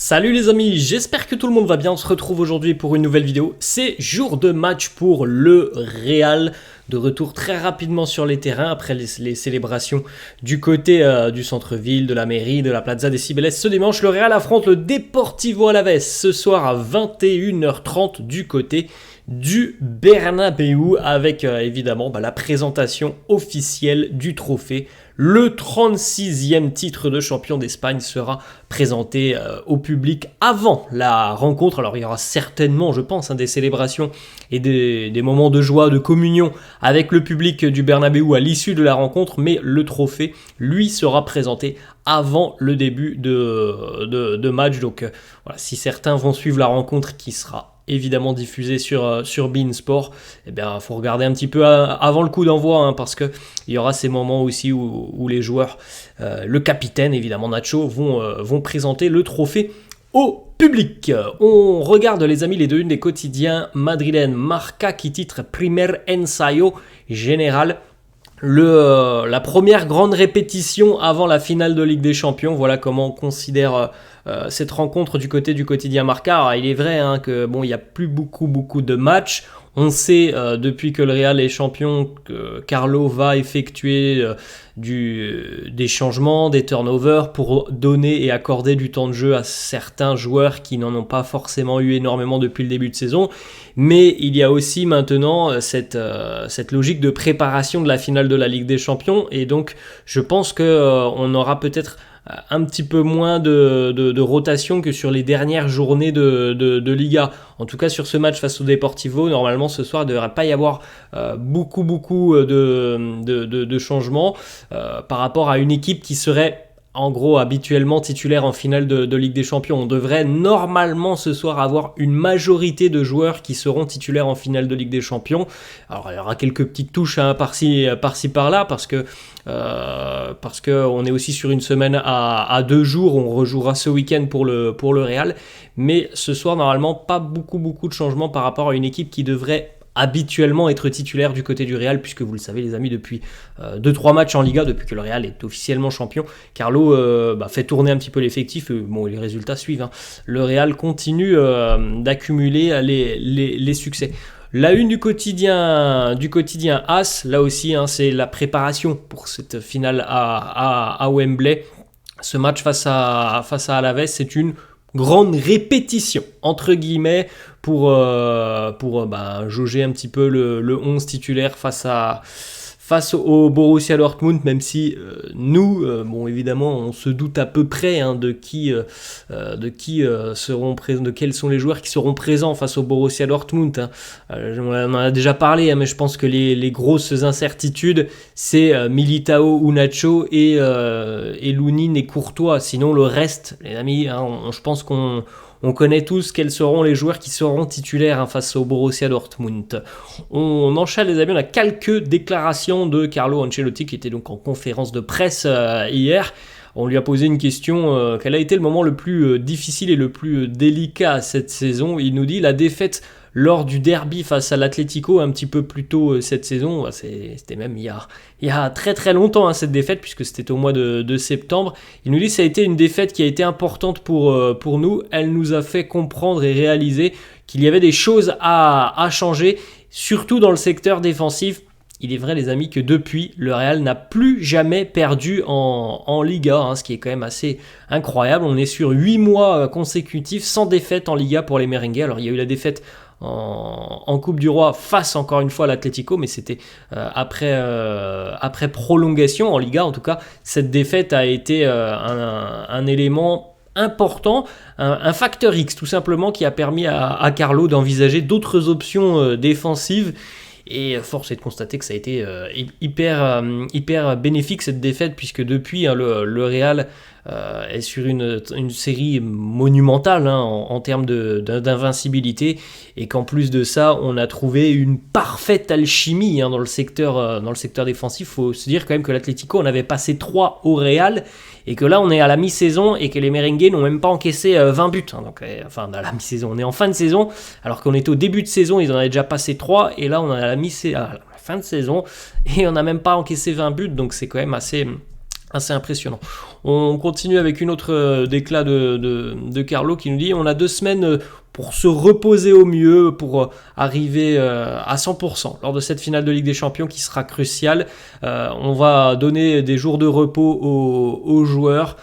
Salut les amis, j'espère que tout le monde va bien, on se retrouve aujourd'hui pour une nouvelle vidéo. C'est jour de match pour le Real, de retour très rapidement sur les terrains après les célébrations du côté du centre-ville, de la mairie, de la Plaza des Cibeles. Ce dimanche, le Real affronte le Deportivo Alavés ce soir à 21h30 du côté du Bernabéu avec évidemment la présentation officielle du trophée. Le 36e titre de champion d'Espagne sera présenté au public avant la rencontre. Alors il y aura certainement, je pense, des célébrations et des moments de joie, de communion avec le public du Bernabéu à l'issue de la rencontre, mais le trophée, lui, sera présenté avant le début de match. Donc voilà, si certains vont suivre la rencontre qui sera évidemment diffusé sur beIN Sport, eh bien, faut regarder un petit peu avant le coup d'envoi, parce que il y aura ces moments aussi où les joueurs, le capitaine évidemment Nacho, vont présenter le trophée au public. On regarde les amis les deux unes des quotidiens madrilènes. Marca qui titre Primer Ensayo Général. La première grande répétition avant la finale de Ligue des Champions. Voilà comment on considère cette rencontre du côté du quotidien Marca. Alors, il est vrai que il n'y a plus beaucoup de matchs. On sait depuis que le Real est champion que Carlo va effectuer des changements, des turnovers pour donner et accorder du temps de jeu à certains joueurs qui n'en ont pas forcément eu énormément depuis le début de saison. Mais il y a aussi maintenant cette logique de préparation de la finale de la Ligue des Champions, et donc je pense qu'on aura peut-être un petit peu moins de rotation que sur les dernières journées de Liga. En tout cas sur ce match face au Deportivo, normalement ce soir il ne devrait pas y avoir beaucoup de changements par rapport à une équipe qui serait en gros habituellement titulaire en finale de Ligue des Champions. On devrait normalement ce soir avoir une majorité de joueurs qui seront titulaires en finale de Ligue des Champions. Alors il y aura quelques petites touches par-ci par-là parce que on est aussi sur une semaine à 2 jours. On rejouera ce week-end pour le Real, mais ce soir normalement pas beaucoup de changements par rapport à une équipe qui devrait habituellement être titulaire du côté du Real, puisque vous le savez les amis, depuis 2-3 matchs en Liga, depuis que le Real est officiellement champion, Carlo fait tourner un petit peu l'effectif, et les résultats suivent. Le Real continue d'accumuler les succès. La une du quotidien AS, là aussi c'est la préparation pour cette finale à Wembley. Ce match face à Alavés, c'est une grande répétition entre guillemets pour jauger un petit peu le 11 titulaire face au Borussia Dortmund, même si nous, évidemment, on se doute à peu près de quels sont les joueurs qui seront présents face au Borussia Dortmund. On en a déjà parlé, mais je pense que les grosses incertitudes, c'est Militao ou Nacho et Lunin et Courtois. Sinon, le reste, les amis, je pense qu'on connaît tous quels seront les joueurs qui seront titulaires face au Borussia Dortmund. On enchaîne les amis, on a quelques déclarations de Carlo Ancelotti qui était donc en conférence de presse hier. On lui a posé une question, quel a été le moment le plus difficile et le plus délicat cette saison. Il nous dit la défaite lors du derby face à l'Atlético un petit peu plus tôt cette saison. C'était même il y a très longtemps cette défaite, puisque c'était au mois de septembre. Il nous dit que ça a été une défaite qui a été importante pour nous. Elle nous a fait comprendre et réaliser qu'il y avait des choses à changer, surtout dans le secteur défensif. Il est vrai les amis que depuis, le Real n'a plus jamais perdu en Liga, ce qui est quand même assez incroyable. On est sur 8 mois consécutifs sans défaite en Liga pour les merengues. Alors il y a eu la défaite en Coupe du Roi face encore une fois à l'Atlético, mais c'était après prolongation en Liga. En tout cas, cette défaite a été un élément important, un facteur X tout simplement, qui a permis à Carlo d'envisager d'autres options défensives. Et force est de constater que ça a été hyper bénéfique cette défaite, puisque depuis le Real est sur une série monumentale en termes d'invincibilité, et qu'en plus de ça on a trouvé une parfaite alchimie dans le secteur défensif. Il faut se dire quand même que l'Atlético on avait passé 3 au Real, et que là on est à la mi-saison et que les merengues n'ont même pas encaissé 20 buts. Donc, à la mi-saison, on est en fin de saison, alors qu'on était au début de saison, ils en avaient déjà passé 3, et là on est à la fin de saison et on n'a même pas encaissé 20 buts. Donc c'est quand même assez assez impressionnant. On continue avec une autre déclat de Carlo qui nous dit: on a 2 semaines pour se reposer au mieux, pour arriver à 100% lors de cette finale de Ligue des Champions qui sera cruciale. On va donner des jours de repos aux joueurs.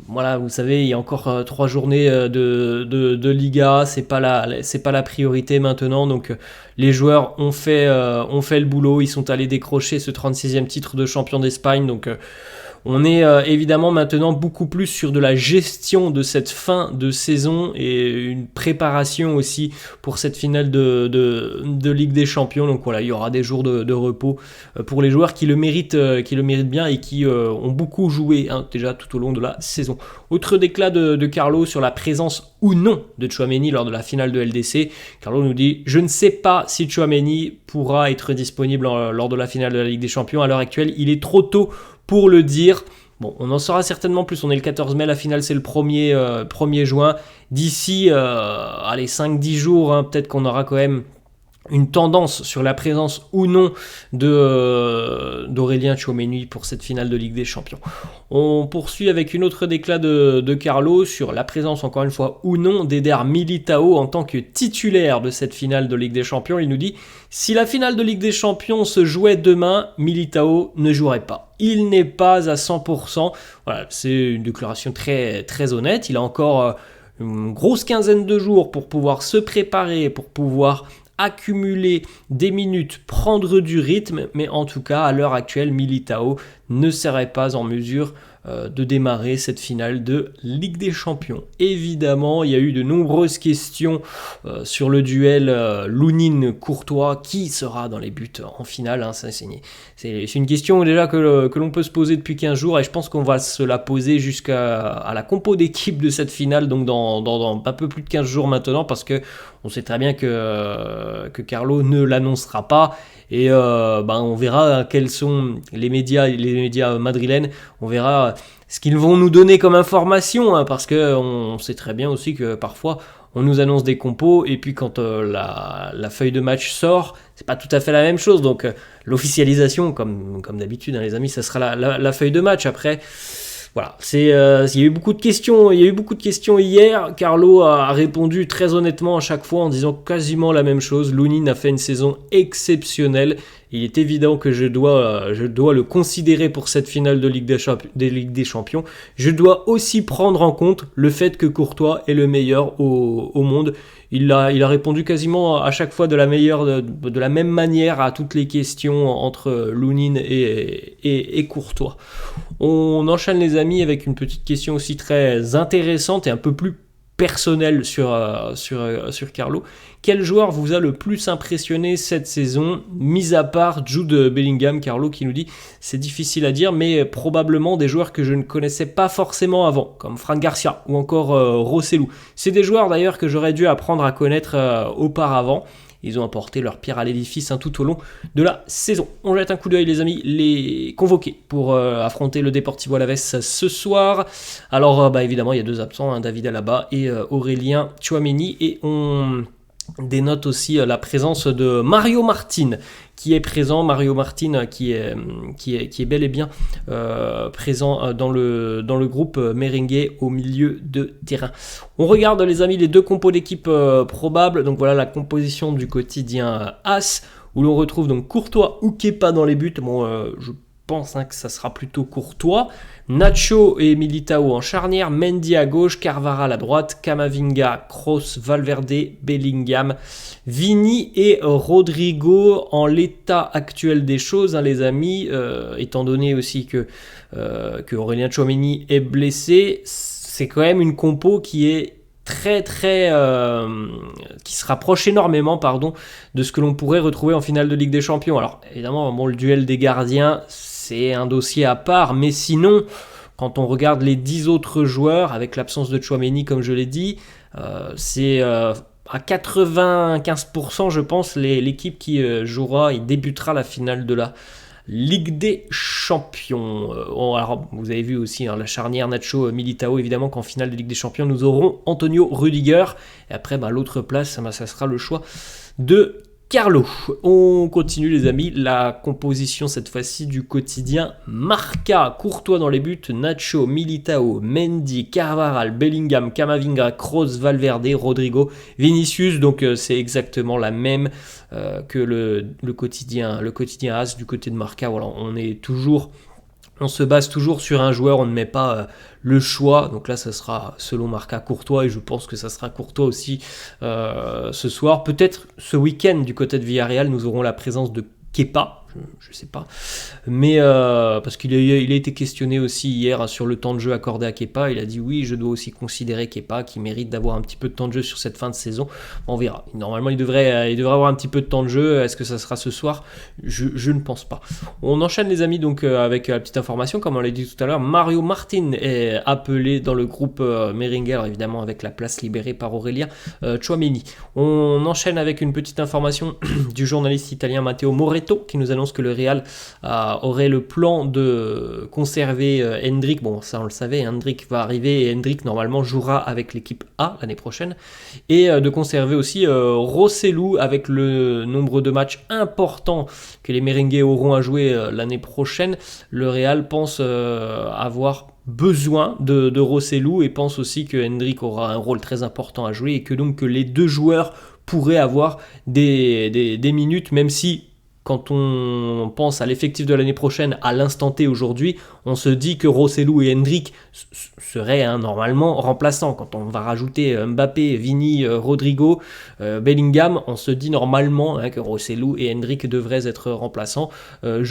Voilà, vous savez, il y a encore 3 journées de Liga, c'est pas la priorité maintenant, donc les joueurs ont fait le boulot, ils sont allés décrocher ce 36e titre de champion d'Espagne, donc on est évidemment maintenant beaucoup plus sur de la gestion de cette fin de saison et une préparation aussi pour cette finale de Ligue des Champions. Donc voilà, il y aura des jours de repos pour les joueurs qui le méritent bien et qui ont beaucoup joué déjà tout au long de la saison. Autre déclat de Carlo sur la présence ou non de Tchouaméni lors de la finale de LDC. Carlo nous dit: je ne sais pas si Tchouaméni pourra être disponible lors de la finale de la Ligue des Champions. À l'heure actuelle, il est trop tôt pour le dire. Bon, on en saura certainement plus. On est le 14 mai, la finale c'est le 1er juin. D'ici 5-10 jours, peut-être qu'on aura quand même une tendance sur la présence ou non d'Aurélien Tchouaméni pour cette finale de Ligue des Champions. On poursuit avec une autre déclat de Carlo sur la présence, encore une fois, ou non d'Eder Militao en tant que titulaire de cette finale de Ligue des Champions. Il nous dit: si la finale de Ligue des Champions se jouait demain, Militao ne jouerait pas. Il n'est pas à 100%. Voilà, c'est une déclaration très, très honnête. Il a encore une grosse quinzaine de jours pour pouvoir se préparer, pour pouvoir accumuler des minutes, prendre du rythme, mais en tout cas, à l'heure actuelle, Militao ne serait pas en mesure de démarrer cette finale de Ligue des Champions. Évidemment, il y a eu de nombreuses questions sur le duel Lounine-Courtois. Qui sera dans les buts en finale, c'est une question déjà que l'on peut se poser depuis 15 jours et je pense qu'on va se la poser jusqu'à la compo d'équipe de cette finale, donc dans un peu plus de 15 jours maintenant, parce que on sait très bien que Carlo ne l'annoncera pas. Et on verra quels sont les médias madrilènes, on verra ce qu'ils vont nous donner comme information, parce qu'on sait très bien aussi que parfois on nous annonce des compos et puis quand la feuille de match sort, c'est pas tout à fait la même chose. Donc l'officialisation, comme d'habitude, les amis, ça sera la feuille de match. Après, voilà, il y a eu beaucoup de questions. Il y a eu beaucoup de questions hier. Carlo a répondu très honnêtement à chaque fois en disant quasiment la même chose. Lounine a fait une saison exceptionnelle. Il est évident que je dois le considérer pour cette finale de Ligue des Champions. Je dois aussi prendre en compte le fait que Courtois est le meilleur au monde. Il a répondu quasiment à chaque fois de la même manière à toutes les questions entre Lounine et Courtois. On enchaîne les amis avec une petite question aussi très intéressante et un peu plus personnelle sur Carlo. Quel joueur vous a le plus impressionné cette saison, mis à part Jude Bellingham? Carlo qui nous dit: c'est difficile à dire, mais probablement des joueurs que je ne connaissais pas forcément avant, comme Fran Garcia ou encore Rossellou. C'est des joueurs d'ailleurs que j'aurais dû apprendre à connaître auparavant. Ils ont apporté leur pierre à l'édifice tout au long de la saison. On jette un coup d'œil les amis, les convoqués pour affronter le Deportivo Alavés ce soir. Alors évidemment il y a 2 absents, David Alaba et Aurélien Tchouaméni, et on dénote aussi la présence de Mario Martin qui est présent. Mario Martin qui est bel et bien présent dans le groupe merengue au milieu de terrain. On regarde les amis les 2 compos d'équipe probables. Donc voilà la composition du quotidien AS, où l'on retrouve donc Courtois ou Kepa dans les buts. Je pense que ça sera plutôt Courtois. Nacho et Militao en charnière, Mendy à gauche, Carvajal à droite, Camavinga, Kroos, Valverde, Bellingham, Vini et Rodrigo en l'état actuel des choses, les amis, étant donné aussi que Aurélien Tchouaméni est blessé. C'est quand même une compo qui est qui se rapproche énormément de ce que l'on pourrait retrouver en finale de Ligue des Champions. Alors évidemment, le duel des gardiens, c'est un dossier à part, mais sinon, quand on regarde les 10 autres joueurs, avec l'absence de Tchouaméni, comme je l'ai dit, c'est à 95%, je pense, l'équipe qui jouera et débutera la finale de la Ligue des Champions. Alors, vous avez vu aussi la charnière Nacho-Militao, évidemment qu'en finale de Ligue des Champions, nous aurons Antonio Rudiger. Et après, l'autre place, ça sera le choix de Carlo, on continue les amis, la composition cette fois-ci du quotidien Marca, Courtois dans les buts, Nacho, Militao, Mendy, Carvajal, Bellingham, Camavinga, Kroos, Valverde, Rodrigo, Vinicius, donc c'est exactement la même que le quotidien AS du côté de Marca. Voilà, on se base toujours sur un joueur, on ne met pas le choix. Donc là, ça sera selon Marca Courtois et je pense que ça sera Courtois aussi ce soir. Peut-être ce week-end du côté de Villarreal, nous aurons la présence de Kepa. Je ne sais pas, mais parce qu'il a été questionné aussi hier sur le temps de jeu accordé à Kepa. Il a dit oui, je dois aussi considérer Kepa qui mérite d'avoir un petit peu de temps de jeu sur cette fin de saison. On verra. Normalement, il devrait avoir un petit peu de temps de jeu. Est-ce que ça sera ce soir? Je ne pense pas. On enchaîne les amis donc avec la petite information, comme on l'a dit tout à l'heure. Mario Martin est appelé dans le groupe Meringuer, évidemment avec la place libérée par Aurélien Tchouaméni. On enchaîne avec une petite information du journaliste italien Matteo Moretto qui nous annonce que le Real aurait le plan de conserver Hendrick. Bon, ça on le savait, Hendrick va arriver et Hendrick normalement jouera avec l'équipe A l'année prochaine. Et de conserver aussi Rossellou avec le nombre de matchs importants que les Merengues auront à jouer l'année prochaine. Le Real pense avoir besoin de Rossellou et pense aussi que Hendrick aura un rôle très important à jouer et que donc que les deux joueurs pourraient avoir des minutes, même si quand on pense à l'effectif de l'année prochaine, à l'instant T aujourd'hui, on se dit que Rossellou et Hendrick seraient normalement remplaçants. Quand on va rajouter Mbappé, Vini, Rodrigo, Bellingham, on se dit normalement que Rossellou et Hendrick devraient être remplaçants. On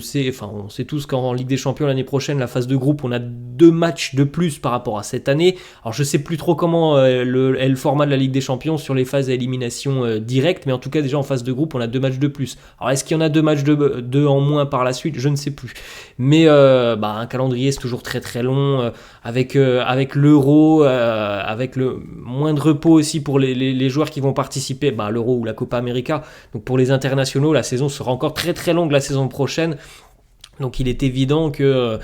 sait tous qu'en Ligue des Champions l'année prochaine, la phase de groupe, on a 2 matchs de plus par rapport à cette année. Alors je sais plus trop comment est le format de la Ligue des Champions sur les phases d'élimination directe, mais en tout cas déjà en phase de groupe, on a 2 matchs de plus. Alors est-ce qu'il y en a 2 matchs de en moins par la suite? Je ne sais plus. Mais un calendrier c'est toujours très très long, avec l'Euro, avec le moins de repos aussi pour les joueurs qui vont participer, l'Euro ou la Copa América. Donc pour les internationaux, la saison sera encore très très longue la saison prochaine. Donc il est évident que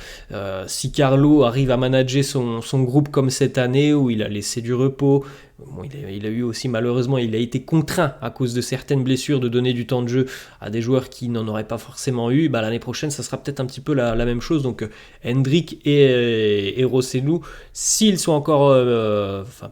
si Carlo arrive à manager son groupe comme cette année où il a laissé du repos, bon, il a eu aussi malheureusement, il a été contraint à cause de certaines blessures de donner du temps de jeu à des joueurs qui n'en auraient pas forcément eu, l'année prochaine ça sera peut-être un petit peu la même chose. Donc Hendrick et Rossellou, s'ils sont encore,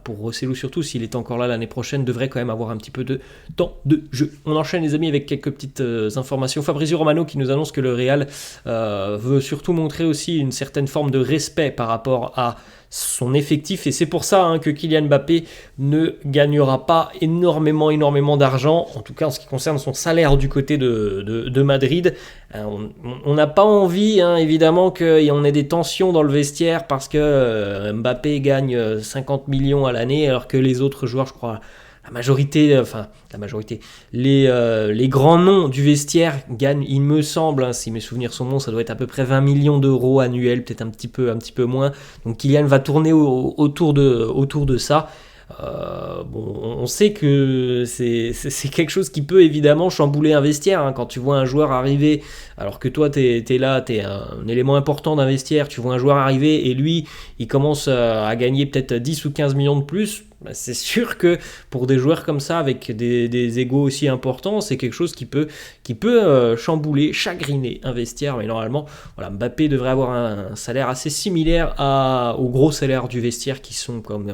pour Rossellou surtout, s'il est encore là l'année prochaine, devrait quand même avoir un petit peu de temps de jeu. On enchaîne les amis avec quelques petites informations. Fabrizio Romano qui nous annonce que le Real veut surtout montrer aussi une certaine forme de respect par rapport à son effectif et c'est pour ça que Kylian Mbappé ne gagnera pas énormément d'argent, en tout cas en ce qui concerne son salaire du côté de Madrid. On n'a pas envie évidemment qu'on ait des tensions dans le vestiaire parce que Mbappé gagne 50 millions à l'année alors que les autres joueurs, je crois, la majorité, les grands noms du vestiaire gagnent, il me semble, si mes souvenirs sont bons, ça doit être à peu près 20 millions d'euros annuels, peut-être un petit peu moins. Donc Kylian va tourner autour de ça. On sait que c'est quelque chose qui peut évidemment chambouler un vestiaire, quand tu vois un joueur arriver alors que toi t'es là, t'es un élément important d'un vestiaire, tu vois un joueur arriver et lui il commence à gagner peut-être 10 ou 15 millions de plus. C'est sûr que pour des joueurs comme ça avec des égos aussi importants, c'est quelque chose qui peut chambouler, chagriner un vestiaire. Mais normalement, voilà, Mbappé devrait avoir un salaire assez similaire au gros salaire du vestiaire qui sont comme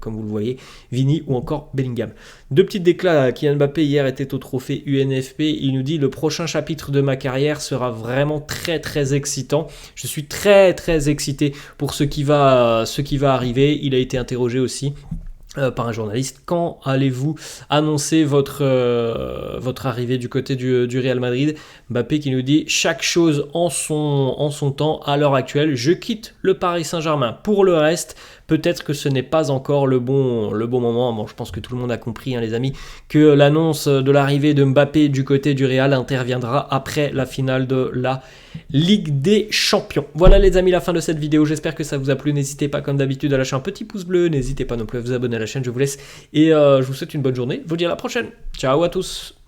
vous le voyez, Vini ou encore Bellingham. 2 petites déclats. Kylian Mbappé hier était au trophée UNFP. Il nous dit: le prochain chapitre de ma carrière sera vraiment très très excitant. Je suis très très excité pour ce qui va arriver. Il a été interrogé aussi par un journaliste: quand allez-vous annoncer votre arrivée du côté du Real Madrid? Mbappé qui nous dit: chaque chose en son temps. À l'heure actuelle, je quitte le Paris Saint-Germain pour le reste. Peut-être que ce n'est pas encore le bon moment. Bon, je pense que tout le monde a compris, les amis, que l'annonce de l'arrivée de Mbappé du côté du Real interviendra après la finale de la Ligue des Champions. Voilà les amis, la fin de cette vidéo. J'espère que ça vous a plu. N'hésitez pas comme d'habitude à lâcher un petit pouce bleu. N'hésitez pas non plus à vous abonner à la chaîne. Je vous laisse et je vous souhaite une bonne journée. Je vous dis à la prochaine. Ciao à tous.